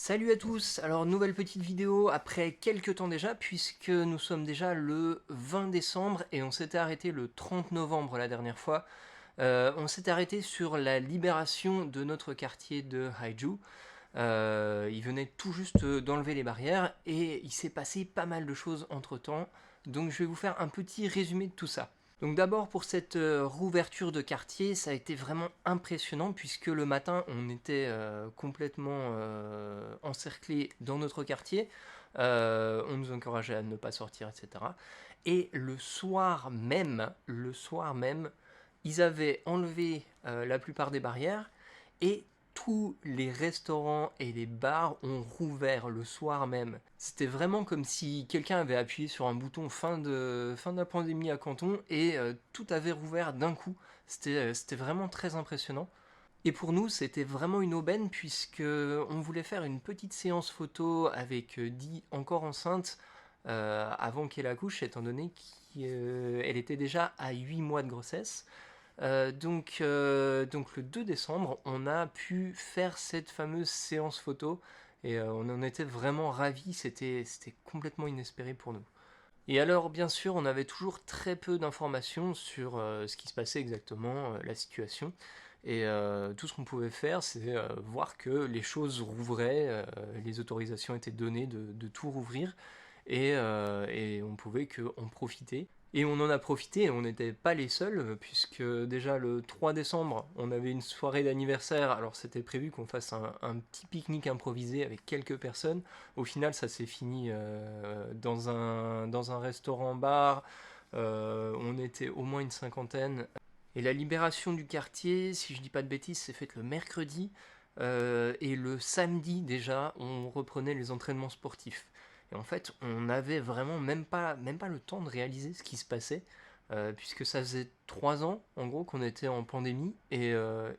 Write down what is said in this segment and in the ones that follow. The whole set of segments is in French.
Salut à tous, alors nouvelle petite vidéo après quelques temps déjà, puisque nous sommes déjà le 20 décembre et on s'était arrêté le 30 novembre la dernière fois. On s'était arrêté sur la libération de notre quartier de Haiju. Il venait tout juste d'enlever les barrières et il s'est passé pas mal de choses entre temps, donc je vais vous faire un petit résumé de tout ça. Donc d'abord pour cette rouverture de quartier, ça a été vraiment impressionnant puisque le matin on était complètement encerclés dans notre quartier, on nous encourageait à ne pas sortir, etc. Et le soir même, ils avaient enlevé la plupart des barrières et tous les restaurants et les bars ont rouvert le soir même. C'était vraiment comme si quelqu'un avait appuyé sur un bouton fin de la pandémie à Canton et tout avait rouvert d'un coup. C'était vraiment très impressionnant. Et pour nous, c'était vraiment une aubaine puisque on voulait faire une petite séance photo avec Di encore enceinte avant qu'elle accouche, étant donné qu'elle était déjà à 8 mois de grossesse. Donc le 2 décembre, on a pu faire cette fameuse séance photo et on en était vraiment ravis, c'était complètement inespéré pour nous. Et alors, bien sûr, on avait toujours très peu d'informations sur ce qui se passait exactement, la situation. Et tout ce qu'on pouvait faire, c'est voir que les choses rouvraient, les autorisations étaient données de tout rouvrir, et on pouvait qu'en profiter. Et on en a profité, et on n'était pas les seuls, puisque déjà le 3 décembre, on avait une soirée d'anniversaire, alors c'était prévu qu'on fasse un petit pique-nique improvisé avec quelques personnes. Au final, ça s'est fini dans un restaurant-bar, on était au moins une cinquantaine. Et la libération du quartier, si je dis pas de bêtises, s'est faite le mercredi, et le samedi déjà, on reprenait les entraînements sportifs. Et en fait, on n'avait vraiment même pas le temps de réaliser ce qui se passait, puisque ça faisait 3 ans, en gros, qu'on était en pandémie, et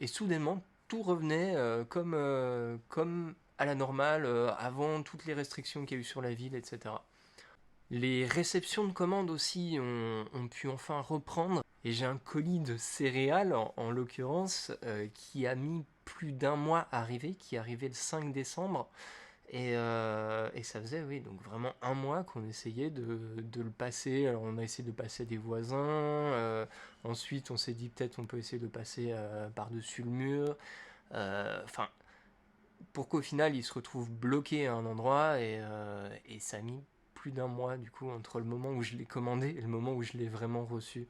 soudainement, tout revenait comme à la normale, avant toutes les restrictions qu'il y a eu sur la ville, etc. Les réceptions de commandes aussi ont pu enfin reprendre, et j'ai un colis de céréales, en l'occurrence, qui a mis plus d'un mois à arriver, qui est arrivé le 5 décembre, et ça faisait, oui, donc vraiment un mois qu'on essayait de le passer. Alors on a essayé de passer des voisins, ensuite on s'est dit peut-être on peut essayer de passer par-dessus le mur, enfin, pour qu'au final il se retrouve bloqué à un endroit, et ça a mis plus d'un mois du coup entre le moment où je l'ai commandé et le moment où je l'ai vraiment reçu.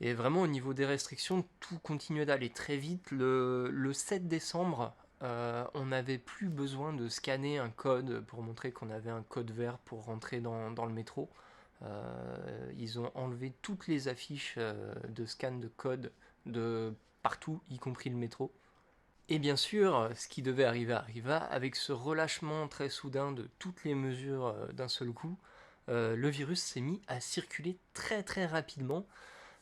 Et vraiment, au niveau des restrictions, tout continuait d'aller très vite. Le 7 décembre, on n'avait plus besoin de scanner un code pour montrer qu'on avait un code vert pour rentrer dans le métro. Ils ont enlevé toutes les affiches de scan de code de partout, y compris le métro. Et bien sûr, ce qui devait arriver arriva, avec ce relâchement très soudain de toutes les mesures d'un seul coup. Le virus s'est mis à circuler très très rapidement,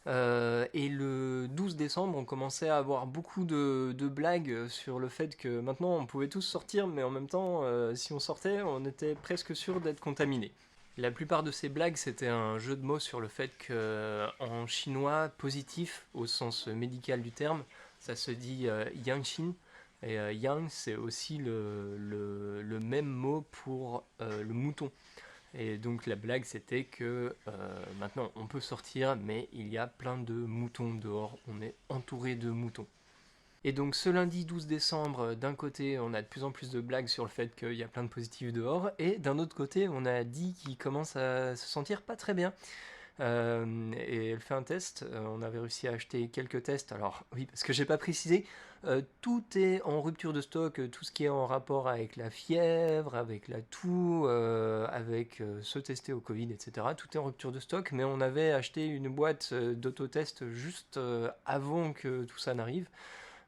et le 12 décembre, on commençait à avoir beaucoup de blagues sur le fait que maintenant on pouvait tous sortir, mais en même temps, si on sortait, on était presque sûr d'être contaminé. La plupart de ces blagues, c'était un jeu de mots sur le fait que, en chinois, positif, au sens médical du terme, ça se dit Yangshin. Et Yang, c'est aussi le même mot pour le mouton. Et donc la blague c'était que maintenant on peut sortir mais il y a plein de moutons dehors, on est entouré de moutons. Et donc ce lundi 12 décembre, d'un côté on a de plus en plus de blagues sur le fait qu'il y a plein de positifs dehors, et d'un autre côté on a dit qu'il commence à se sentir pas très bien. Et elle fait un test. On avait réussi à acheter quelques tests. Alors oui, parce que j'ai pas précisé, tout est en rupture de stock. Tout ce qui est en rapport avec la fièvre, avec la toux, avec se tester au Covid, etc. Tout est en rupture de stock. Mais on avait acheté une boîte d'autotest juste avant que tout ça n'arrive,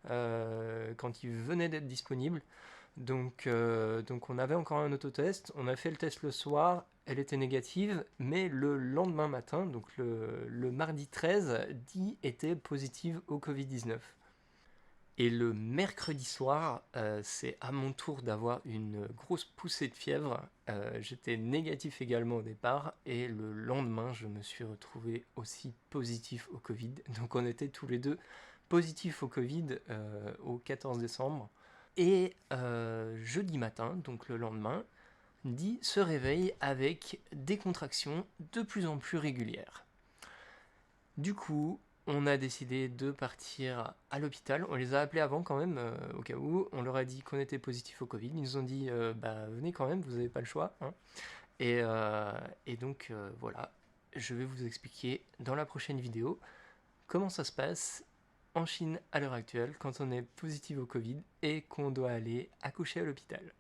quand il venait d'être disponible. Donc on avait encore un autotest, on a fait le test le soir, elle était négative, mais le lendemain matin, donc le mardi 13, Di était positive au Covid-19. Et le mercredi soir, c'est à mon tour d'avoir une grosse poussée de fièvre. J'étais négatif également au départ, et le lendemain, je me suis retrouvé aussi positif au Covid. Donc on était tous les deux positifs au Covid au 14 décembre. Et jeudi matin, donc le lendemain, Di se réveille avec des contractions de plus en plus régulières. Du coup, on a décidé de partir à l'hôpital. On les a appelés avant quand même, au cas où. On leur a dit qu'on était positif au Covid. Ils nous ont dit, bah venez quand même, vous n'avez pas le choix. Hein. Et donc voilà, je vais vous expliquer dans la prochaine vidéo comment ça se passe en Chine à l'heure actuelle quand on est positif au Covid et qu'on doit aller accoucher à l'hôpital.